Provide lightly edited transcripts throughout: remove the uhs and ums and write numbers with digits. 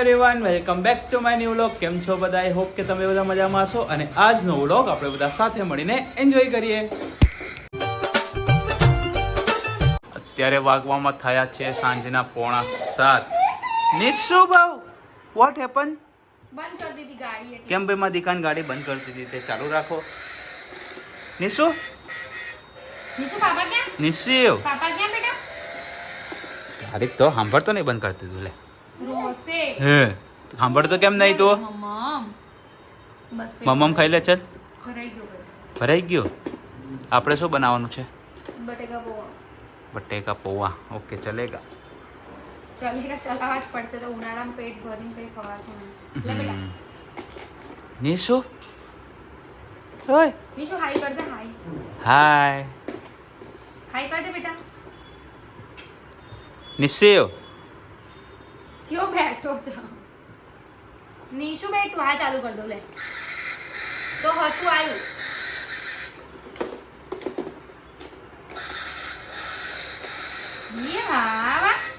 Everyone, welcome back to my new vlog. કેમ છો બધા? આઈ હોપ કે તમે બધા મજામાં હશો અને આજનો વ્લોગ આપણે બધા સાથે મળીને એન્જોય કરીએ. અત્યારે વાગવામાં થયા છે સાંજના 6:45. નિશુ બાઉ, વોટ હેપન? બંધ કરી દીધી ગાડી એટલે. કેમ ભાઈ માં દીકાન ગાડી બંધ કરી દીધી? તે ચાલુ રાખો. નિશુ નિશુ પાપા ક્યાં? નિશુ પાપા ક્યાં બેટા? ગાડી તો સાંભળતો નહીં, બંધ કરી દીધું. લે રોસે હે સાંભળતો કેમ નહીં તો? મમ્મ બસ મમ્મ ખાઈ લે. ચાલ, ભરાઈ ગયો ભાઈ. ભરાઈ ગયો. આપણે શું બનાવવાનું છે? બટેકા પૌવા. બટેકા પૌવા. ઓકે, ચલેગા. ચલેગા, ચલાવવા જ પડશે તો ઉનાળામાં પેટ ભરીને કઈ ખવાશે નહીં. લે બેટા. નિશુ ઓય નિશુ હાઈ કર દે. હાઈ હાય હાઈ કર દે બેટા. નિશુ ક્યો બેઠો છે? નિશુ બેઠું. હા ચાલુ કર દો. લે તો હસવું આવ્યું.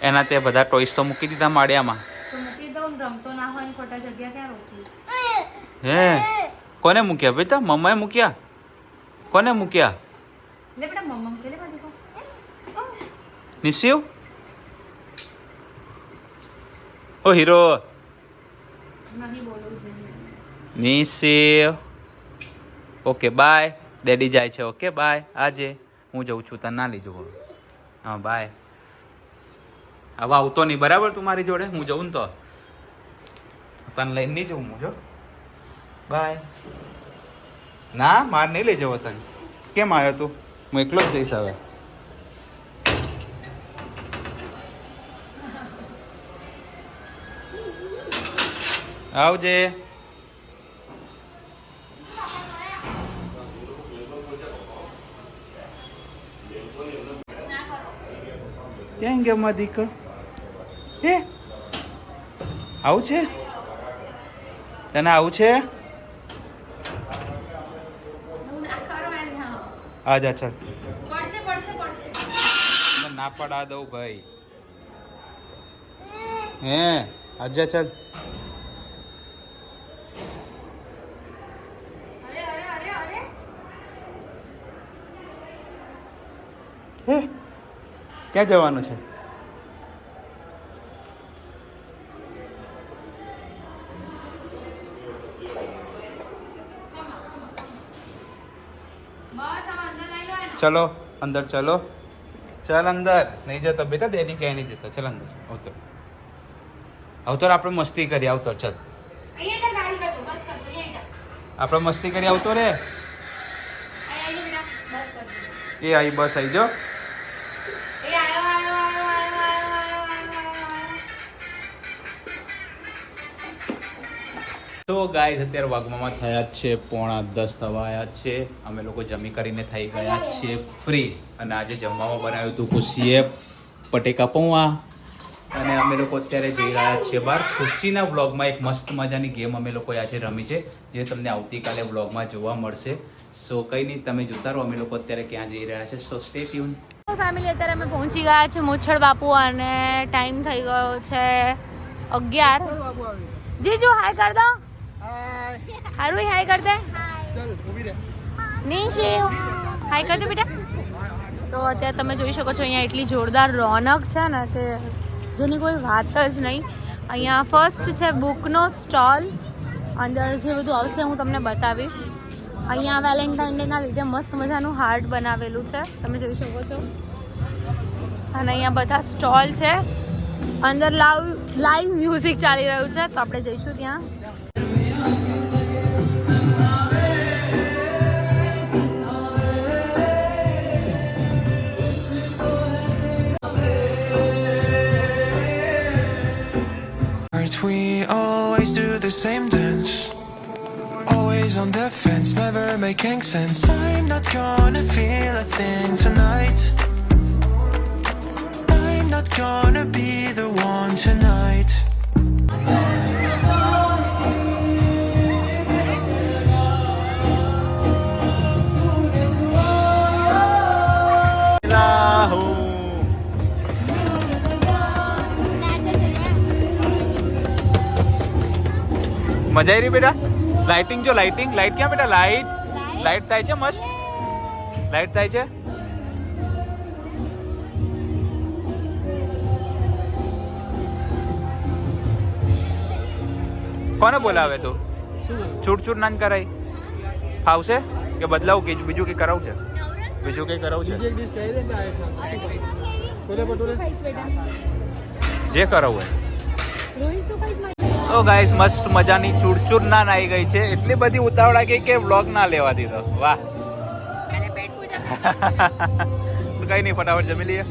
એના તે બધા ટોયસ તો મૂકી દીધા માળિયામાં. તો મૂકી દઉં. રમતો ના હોય ને ખોટા જગ્યા ક્યાં રોકી? હે કોને મૂક્યા બેટા? મમ્માએ મૂક્યા? કોને મૂક્યા? લે બેટા મમ્મ કે લે બાજુ કો. નિશુ ઓ હીરો. નહીં બોલવું જોઈએ. Nishu okay bye. ડેડી જાય છે. Okay bye. આજે હું જઉં છું, તને ના લઈ જવું. હા બાય. હવે આવતો નહીં બરાબર તું મારી જોડે? હું જઉં ને તો તને લઈને નહીં જવું હું. જો બાય. ના માર નહીં લઈ જવો તને. કેમ આવ્યો તું? હું એકલો જ જઈશ હવે. આવજે. ક્યાં ગયા માં દીકો? હે આવું છે? તને આવું છે? હું ના કરો એને. આજા ચાલ. પડશે પડશે પડશે. મને ના પડા દઉં ભાઈ. હે આજા ચાલ. અરે અરે અરે અરે. હે ક્યાં જવાનું છે? બસ આમ અંદર લઈ લો એને. ચલો અંદર ચલો. ચાલ અંદર. નહીં જતો બેટા, દેની ક્યાંય નહીં જતા. ચાલ અંદર આવતો. આવતો આપણે મસ્તી કરી. આવતો ચાલ. અહીંયા તો ગાડી કર દો. બસ કર દો. અહીંયા જા. આપણે મસ્તી કરી. આવતો રે. અહીંયા આવી જા બેટા. બસ કર દો. એ આઈ બસ આઈ જો. એ આયો આયો આયો આયો આયો આયો. તો ગાઈઝ અત્યારે વાગવામાં થયા જ છે 9:45 થવા આવ્યા છે. અમે લોકો જમી કરીને થઈ ગયા છીએ ફ્રી. અને આજે જમવામાં બનાવ્યું હતું ખુશીએ બટેકા પૌવા. અને અમે લોકો અત્યારે જઈ રહ્યા છીએ બહાર. ખુશીના વ્લોગમાં એક મસ્ત મજાની ગેમ અમે લોકોએ આજે રમી છે, જે તમને આવતીકાલે વ્લોગમાં જોવા મળશે. સો કંઈ નહીં, તમે જોતા રહો અમે લોકો અત્યારે ક્યાં જઈ રહ્યા છે. સો સ્ટે ટ્યુન. ફેમિલી અત્યારે અમે પહોંચી ગયા છે મોછડ બાપુ અને ટાઈમ થઈ ગયો છે 11. જીજુ હાય કર દો. હારું હાય કર દે. નિશુ હાય કર દે બેટા. તો અત્યારે તમે જોઈ શકો છો અહીંયા એટલી જોરદાર રોનક છે ને કે જેની કોઈ વાત જ નહીં. અહીંયા ફર્સ્ટ છે બુકનો સ્ટોલ. અંદર જે બધું આવશે હું તમને બતાવીશ. અહીંયા વેલેન્ટાઇન ડેના લીધે મસ્ત મજાનું હાર્ટ બનાવેલું છે, તમે જોઈ શકો છો. અને અહીંયા બધા સ્ટોલ છે. અંદર લાઈવ મ્યુઝિક ચાલી રહ્યું છે, તો આપણે જઈશું ત્યાં. We always do the same dance. Always on the fence, never making sense. I'm not gonna feel a thing tonight. I'm not gonna be the one tonight. મજા આવી રહી બેટા? લાઇટિંગ જો, લાઇટિંગ. લાઇટ ક્યાં બેટા? લાઇટ લાઇટ થાય છે મસ્ત. લાઇટ થાય છે. કોને બોલાવે તું? છૂટ ના કરાય? ફાવશે કે બદલાવું કે બીજું કંઈ કરાવું છે? બીજું કંઈ કરાવું છે? જે કરાવું હોય. તો ગાઈસ મસ્ત મજાની ચૂરચૂર નાન આવી ગઈ છે. એટલી બધી ઉતાવળા ગઈ કે વ્લોગ ના લેવા દીધો. વાહ. શું કઈ નહીં, ફટાફટ જમી લઈએ.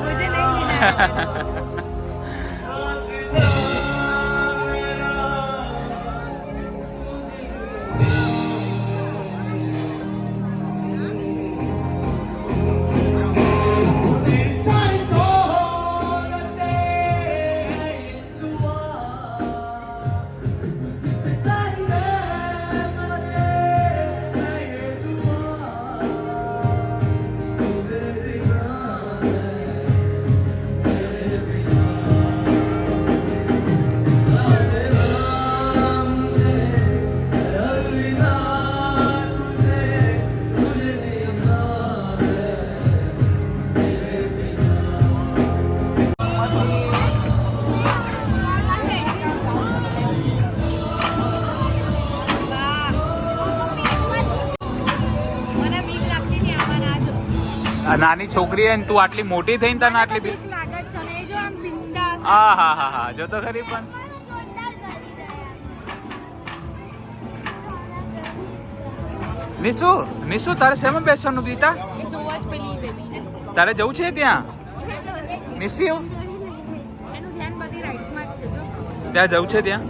मुझे नहीं मिला। નાની છોકરી હે ને તું આટલી મોટી થઈને તને આટલી બીક લાગે છે ને જો આમ બિંદાસ હા હા હા હા જો તો ખરી પણ નિશુ નિશુ તારે શેમાં બેસવાનું દીતા એ જોવા જ પેલી બેબી તારે જવું છે ત્યાં નિશુ એનું ધ્યાન બધી રાઈડ્સમાં જ છે જો ત્યાં જવું છે ત્યાં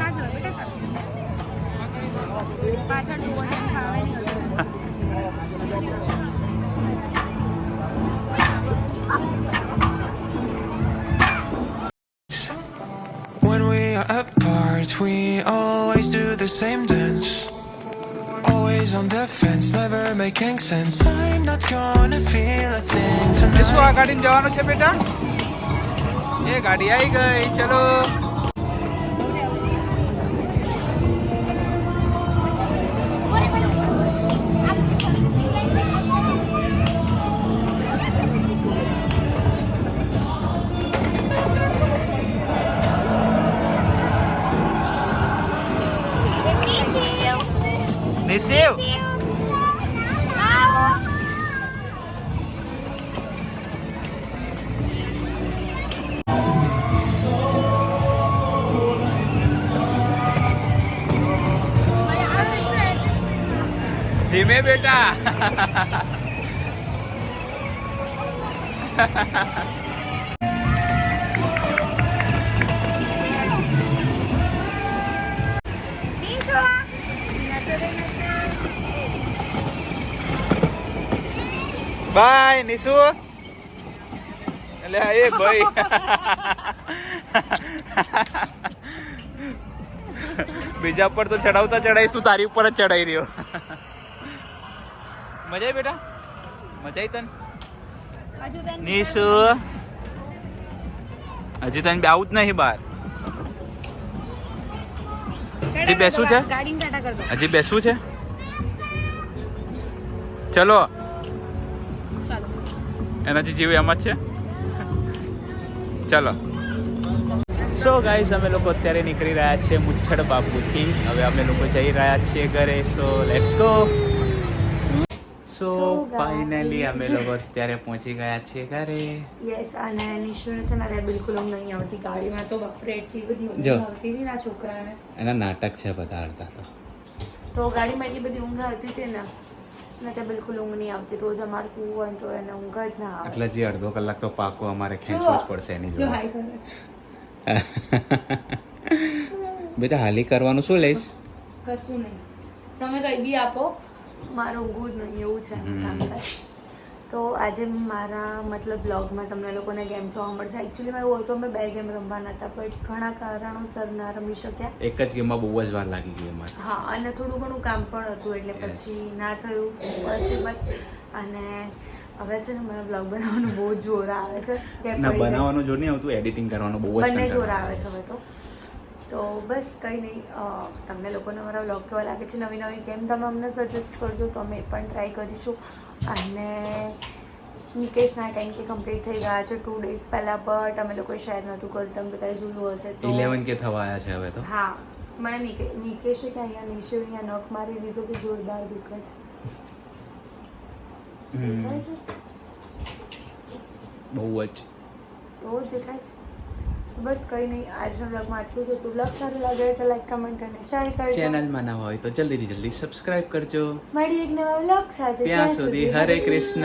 ના જો બેટા પાછળ જોવા ત્યાં ખાવાની હતી when we are apart. Apart, we always do the same dance. Always on the fence, never making sense. I'm not gonna feel a thing tonight. શું આ ગાડીમાં જવાનું છે બેટા? એ ગાડી આવી ગઈ, ચલો. નિશિવ ધીમે બેટા. બાય નિશુ. એટલે એ ભાઈ બીજા પર તો ચડાવતા ચડાવીશું, તારી ઉપર જ ચડાવી રહ્યો. મજા આવી બેટા? મજા આવી તને? નિશુ હજી તને આવું જ નહીં બહાર. હજી બેસવું છે? હજી બેસવું છે? ચલો. એનાથી જીવ એમ જ છે. ચલો. સો ગાઈસ, અમે લોકો અત્યારે નીકળી રહ્યા છીએ મુચ્છડ બાપુથી. હવે અમે લોકો જઈ રહ્યા છીએ ઘરે. So let's go. So finally અમે લોકો અત્યારે પહોંચી ગયા છીએ ઘરે. યસ, અને નિશુને છે ને બિલકુલ ઊંઘ નહીં આવતી ગાડીમાં. તો બાપરે એટલી બધી ઊંઘ આવતી હતી ના છોકરાને. એના નાટક છે બધા અડધા તો ગાડીમાં એટલી બધી ઊંઘ આવતી હતી ને તો બિલકુલ ઊંઘ નહીં આવતી. રોજ અમારે શું હોય તો એને ઊંઘ જ ના આવે. એટલે જે અડધો કલાક તો પાકો અમારે ખેંચવો જ પડશે એની જોડે. બેટા હાલી કરવાનું શું લઈશ? કશું નહીં, તમે કઈ બી આપો, મારે ઊંઘવું જ નહીં એવું છે કામ થાય. તો આજે મારા મતલબ બ્લોગમાં તમને લોકોને ગેમ જોવા મળશે. એકચ્યુઅલીમાં એવું હતું અમે 2 ગેમ રમવાના હતા, પણ ઘણા કારણોસર ના રમી શક્યા. એક જ ગેમમાં બહુ જ વાર લાગી ગઈ અમારે. હા, અને થોડું ઘણું કામ પણ હતું એટલે પછી ના થયું પોસિબલ. અને હવે છે ને મને બ્લોગ બનાવવાનું બહુ જોર આવે છે. ના, બનાવવાનું જોર નહીં આવતું, એડિટિંગ કરવાનું બહુ જ બંને જોર આવે છે હવે તો બસ કંઈ નહીં. તમને લોકોને મારા બ્લોગ કેવા લાગે છે, નવી નવી ગેમ તમે અમને સજેસ્ટ કરજો તો અમે પણ ટ્રાય કરીશું. અને નિકેશના 10K કમ્પ્લીટ થઈ ગયા છે 2 days પહેલાં, બટ અમે લોકોએ શેર નહોતું કર્યું. તમે બધાએ જોયું હશે તો 11K થવા આવ્યા છે હવે તો. હા, મને નિકેશે કે અહીંયા નીચે અહીંયા નખ મારી દીધો કે જોરદાર દુખે છે. દેખાય છે? બહુ જ દેખાય છે. તો બસ કંઈ નહીં, આજના બ્લોગમાં આટલું જ હતું. બ્લોગ સારું લાગે તો લાઈક, કમેન્ટ અને શેર કરજો. ચેનલમાં ના હોય તો જલ્દીથી જલ્દી સબસ્ક્રાઇબ કરજો. મળીએ એક નવા બ્લોગ સાથે. ત્યાં સુધી હરે કૃષ્ણ.